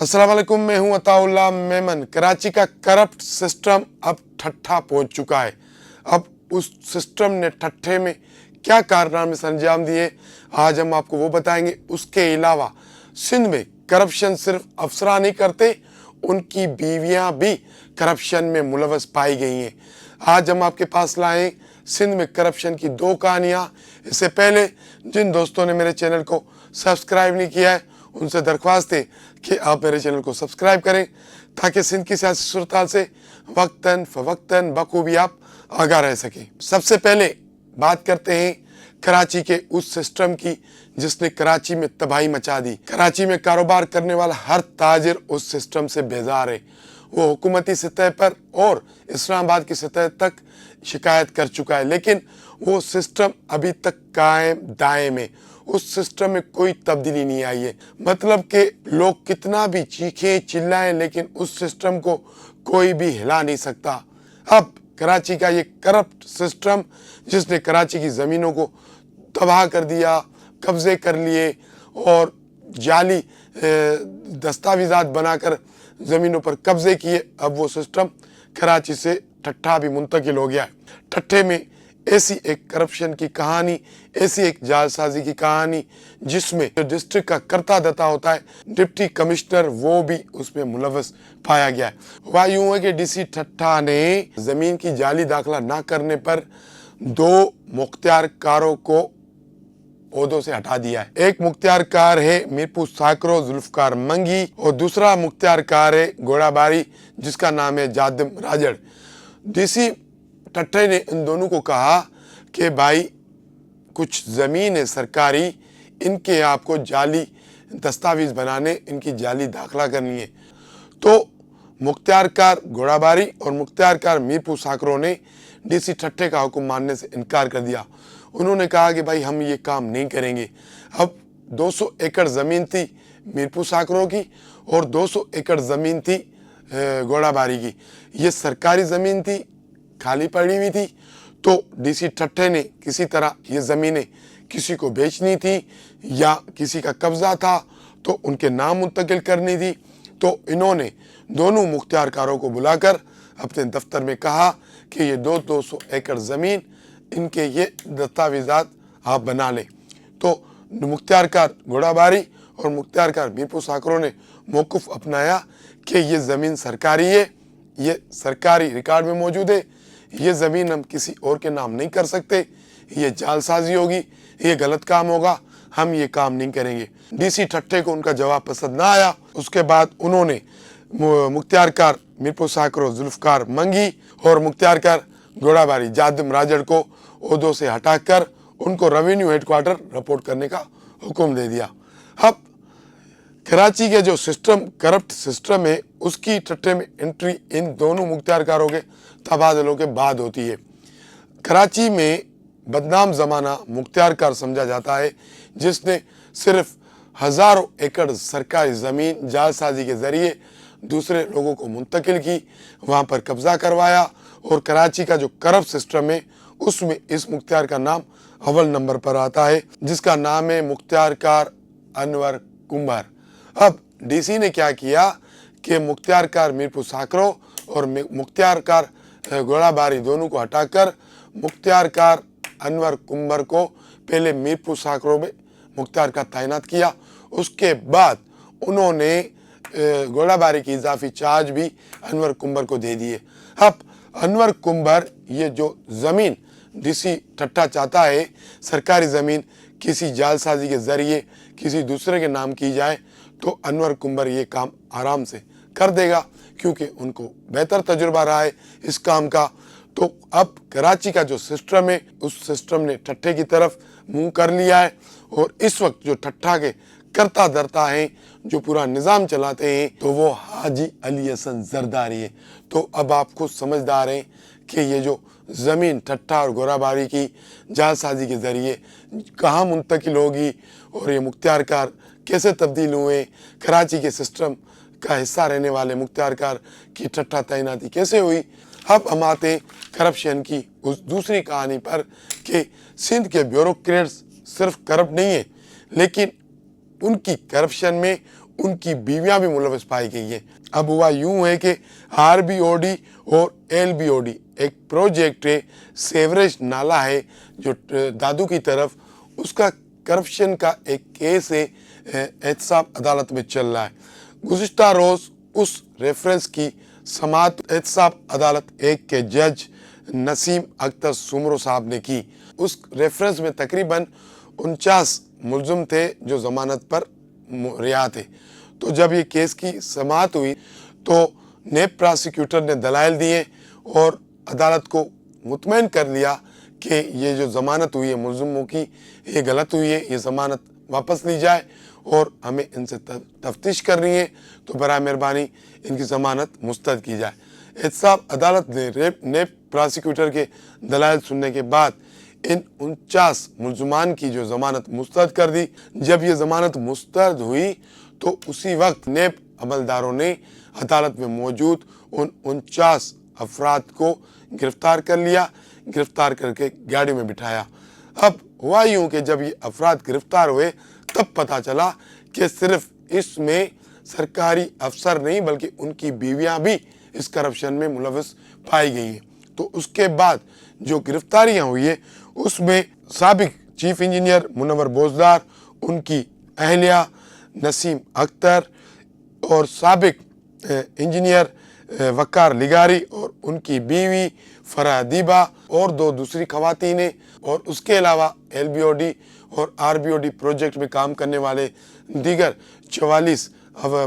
अस्सलाम वालेकुम, मैं हूं अताउल्लाह मेमन। कराची का करप्ट सिस्टम अब ठट्ठा पहुंच चुका है। अब उस सिस्टम ने ठट्ठे में क्या कारनामे अंजाम दिए, आज हम आपको वो बताएंगे। उसके अलावा सिंध में करप्शन सिर्फ अफसरान नहीं करते, उनकी बीवियां भी करप्शन में मुलवस पाई गई हैं। आज हम आपके पास लाए सिंध में करप्शन की दो कहानियाँ। इससे पहले जिन दोस्तों ने मेरे चैनल को सब्सक्राइब नहीं किया है, उनसे दरख्वास्त है कि आप मेरे चैनल को सब्सक्राइब करें, ताकि सिंध की सियासी सूरत से वक्तन फ़वक्तन बखूबी आप आगाह रह सकें। सबसे पहले बात करते हैं कराची के उस सिस्टम की जिसने कराची में तबाही मचा दी। कराची में कारोबार करने वाला हर ताजिर उस सिस्टम से बेजार है। वो हुकूमती सतह पर और इस्लामाबाद की सतह तक शिकायत कर चुका है, लेकिन वो सिस्टम अभी तक कायम दायम है। उस सिस्टम में कोई तब्दीली नहीं आई है। मतलब कि लोग कितना भी चीखें चिल्लाएं, लेकिन उस सिस्टम को कोई भी हिला नहीं सकता। अब कराची का ये करप्ट सिस्टम जिसने कराची की ज़मीनों को तबाह कर दिया, कब्ज़े कर लिए और जाली दस्तावेज़ात बनाकर ज़मीनों पर कब्ज़े किए, अब वो सिस्टम कराची से ठट्ठा भी मुंतकिल हो गया है। ठट्ठे में ऐसी एक करप्शन की कहानी, ऐसी एक जालसाजी की कहानी जिसमें जो डिस्ट्रिक्ट का करता धता होता है, डिप्टी कमिश्नर, वो भी उसमें मुलव्वस पाया गया है। हुआ यूँ है कि डीसी ठट्ठा ने ज़मीन की जाली दाखिला ना करने पर दो मुख्तियारकारों को ओहदों से हटा दिया है। एक मुख्तियारकार है मीरपुर साकरो जुल्फकार मंगी और दूसरा मुख्तियारकार है घोड़ाबारी जिसका नाम है जादिम राजड़। डीसी ठट्ठे ने इन दोनों को कहा कि भाई कुछ ज़मीन है सरकारी, इनके आपको जाली दस्तावेज़ बनाने, इनकी जाली दाखिला करनी है। तो मुख्तियारकार घोड़ाबारी और मुख्तियारकार मीरपुर साकरों ने डीसी ठट्ठे का हुक्म मानने से इनकार कर दिया। उन्होंने कहा कि भाई हम ये काम नहीं करेंगे। अब 200 एकड़ ज़मीन थी मीरपुर साकरों की और 200 एकड़ ज़मीन थी घोड़ाबारी की। ये सरकारी ज़मीन थी, खाली पड़ी हुई थी। तो डीसी ठट्ठे ने किसी तरह ये ज़मीनें किसी को बेचनी थी या किसी का कब्ज़ा था तो उनके नाम मुंतकिल करनी थी। तो इन्होंने दोनों मुख्तियारकारों को बुलाकर अपने दफ्तर में कहा कि ये 200 एकड़ ज़मीन, इनके ये दस्तावेज़ात आप बना लें। तो मुख्तियारकार घोड़ाबारी और मुख्तियारकार मीरपुर साकरों ने मौक़िफ़ अपनाया कि ये ज़मीन सरकारी है, ये सरकारी रिकॉर्ड में मौजूद है, ये ज़मीन हम किसी और के नाम नहीं कर सकते, ये जालसाजी होगी, ये गलत काम होगा, हम ये काम नहीं करेंगे। डीसी ठट्ठे को उनका जवाब पसंद ना आया। उसके बाद उन्होंने मुख्तियारकार मीरपुर साकरो जुल्फकार मंगी और मुख्तियारकार घोड़ाबारी जादिम राजड़ को ओहदों से हटाकर उनको रेवेन्यू हेडक्वार्टर रिपोर्ट करने का हुक्म दे दिया। अब कराची के जो सिस्टम करप्ट सिस्टम है, उसकी ठट्ठे में एंट्री इन दोनों मुख्तियारकारों के तबादलों के बाद होती है। कराची में बदनाम ज़माना मुख्तियारकार समझा जाता है जिसने सिर्फ हज़ारों एकड़ सरकारी ज़मीन जालसाजी के ज़रिए दूसरे लोगों को मुंतकिल की, वहाँ पर कब्ज़ा करवाया। और कराची का जो करप्ट सिस्टम है उसमें इस मुख्तियार का नाम अव्वल नंबर पर आता है, जिसका नाम है मुख्तियारकार अनवर कुंबर। अब डीसी ने क्या किया कि मुख्तियारकार मीरपुर साकरो और मुख्तियारकार घोड़ाबारी दोनों को हटाकर मुख्तियारकार अनवर कुंबर को पहले मीरपुर साकरो में मुख्तियारकार तैनात किया। उसके बाद उन्होंने घोड़ाबारी की इजाफी चार्ज भी अनवर कुंबर को दे दिए। अब अनवर कुंबर ये जो ज़मीन डीसी ठट्ठा चाहता है सरकारी ज़मीन किसी जालसाजी के ज़रिए किसी दूसरे के नाम की जाए, तो अनवर कुंबर ये काम आराम से कर देगा क्योंकि उनको बेहतर तजुर्बा रहा है इस काम का। तो अब कराची का जो सिस्टम है उस सिस्टम ने ठट्ठे की तरफ मुंह कर लिया है और इस वक्त जो ठट्ठा के करता धरता हैं, जो पूरा निज़ाम चलाते हैं, तो वो हाजी अली हसन जरदारी है। तो अब आप खुद समझदार हैं कि ये जो ज़मीन ठट्ठा और घोड़ाबारी की जालसाजी के ज़रिए कहाँ मुंतकिल होगी और ये मुख्तियारकार कैसे तब्दील हुए, कराची के सिस्टम का हिस्सा रहने वाले मुख्तियारकार की ठट्ठा तैनाती कैसे हुई। अब हम आते हैं करप्शन की उस दूसरी कहानी पर कि सिंध के ब्यूरोक्रेट्स सिर्फ करप्ट नहीं है, लेकिन उनकी करप्शन में ان کی بیویاں بھی ملوث پائی گئی ہیں۔ اب ہوا یوں ہے کہ RBOD اور LBOD ایک پروجیکٹ ہے، سیوریج نالا ہے جو دادو کی طرف، اس کا کرپشن کا ایک کیس ہے، احتساب عدالت میں چل رہا ہے۔ گزشتہ روز اس ریفرنس کی سماعت احتساب عدالت 1 کے جج نسیم اختر سمرو صاحب نے کی۔ اس ریفرنس میں تقریباً 49 ملزم تھے جو ضمانت پر رہا تھے۔ تو جب یہ کیس کی سماعت ہوئی تو نیب پراسیکیوٹر نے دلائل دیے اور عدالت کو مطمئن کر لیا کہ یہ جو ضمانت ہوئی ہے ملزموں کی، یہ غلط ہوئی ہے، یہ ضمانت واپس لی جائے اور ہمیں ان سے تفتیش کرنی ہے، تو برائے مہربانی ان کی ضمانت مسترد کی جائے۔ احتساب عدالت نے نیب پراسیکیوٹر کے دلائل سننے کے بعد ان 49 ملزمان کی جو ضمانت مسترد کر دی۔ جب یہ ضمانت مسترد ہوئی تو اسی وقت نیب عملداروں نے عدالت میں موجود ان 49 افراد کو گرفتار کر لیا، گرفتار کر کے گاڑی میں بٹھایا۔ اب ہوا یوں کہ جب یہ افراد گرفتار ہوئے تب پتہ چلا کہ صرف اس میں سرکاری افسر نہیں بلکہ ان کی بیویاں بھی اس کرپشن میں ملوث پائی گئی ہیں۔ تو اس کے بعد جو گرفتاریاں ہوئی ہیں اس میں سابق چیف انجینئر منور بوزدار، ان کی اہلیہ نسیم اختر اور سابق انجینئر وقار لگاری اور ان کی بیوی فرح دیبا اور 2 دوسری خواتین ہیں، اور اس کے علاوہ LBOD اور RBOD پروجیکٹ میں کام کرنے والے دیگر 44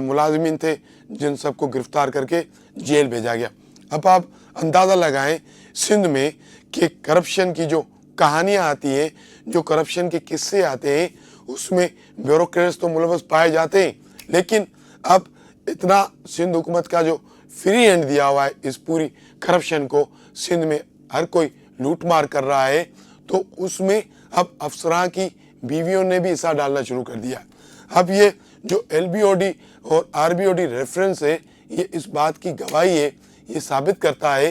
ملازمین تھے جن سب کو گرفتار کر کے جیل بھیجا گیا۔ اب آپ اندازہ لگائیں سندھ میں کہ کرپشن کی جو کہانیاں آتی ہیں، جو کرپشن کے قصے آتے ہیں، اس میں بیوروکریٹس تو ملوث پائے جاتے ہیں، لیکن اب اتنا سندھ حکومت کا جو فری ہینڈ دیا ہوا ہے اس پوری کرپشن کو، سندھ میں ہر کوئی لوٹ مار کر رہا ہے، تو اس میں اب افسران کی بیویوں نے بھی حصہ ڈالنا شروع کر دیا۔ اب یہ جو LBOD اور RBOD ریفرنس ہے، یہ اس بات کی گواہی ہے، یہ ثابت کرتا ہے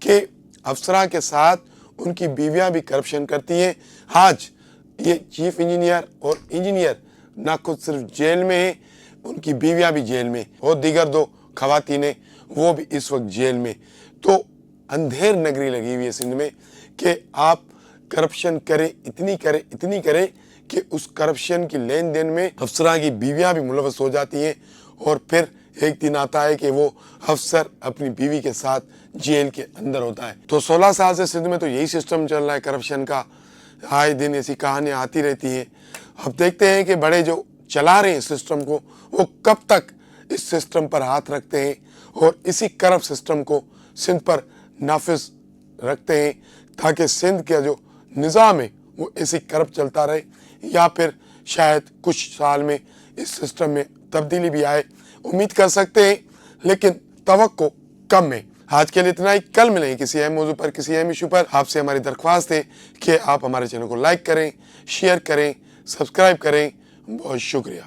کہ افسران کے ساتھ ان کی بیویاں بھی کرپشن کرتی ہیں۔ آج یہ چیف انجینئر اور انجینئر نہ خود صرف جیل میں ہیں، ان کی بیویاں بھی جیل میں، اور دیگر 2 خواتینیں وہ بھی اس وقت جیل میں۔ تو اندھیر نگری لگی ہوئی ہے سندھ میں کہ آپ کرپشن کریں، اتنی کریں کہ اس کرپشن کی لین دین میں افسران کی بیویاں بھی ملوث ہو جاتی ہیں، اور پھر ایک دن آتا ہے کہ وہ افسر اپنی بیوی کے ساتھ جیل کے اندر ہوتا ہے۔ تو 16 سال سے سندھ میں تو یہی سسٹم چل رہا ہے کرپشن کا، آئے دن ایسی کہانیاں آتی رہتی ہیں۔ اب دیکھتے ہیں کہ بڑے جو چلا رہے ہیں سسٹم کو، وہ کب تک اس سسٹم پر ہاتھ رکھتے ہیں اور اسی کرپٹ سسٹم کو سندھ پر نافذ رکھتے ہیں، تاکہ سندھ کا جو نظام ہے وہ ایسی کرپٹ چلتا رہے، یا پھر شاید کچھ سال میں اس سسٹم میں تبدیلی بھی آئے۔ امید کر سکتے ہیں، لیکن توقع کم ہے۔ آج کے لیے اتنا ہی، کل ملیں گے کسی اہم موضوع پر، کسی اہم ایشو پر۔ آپ سے ہماری درخواست ہے کہ آپ ہمارے چینل کو لائک کریں، شیئر کریں، سبسکرائب کریں۔ بہت شکریہ۔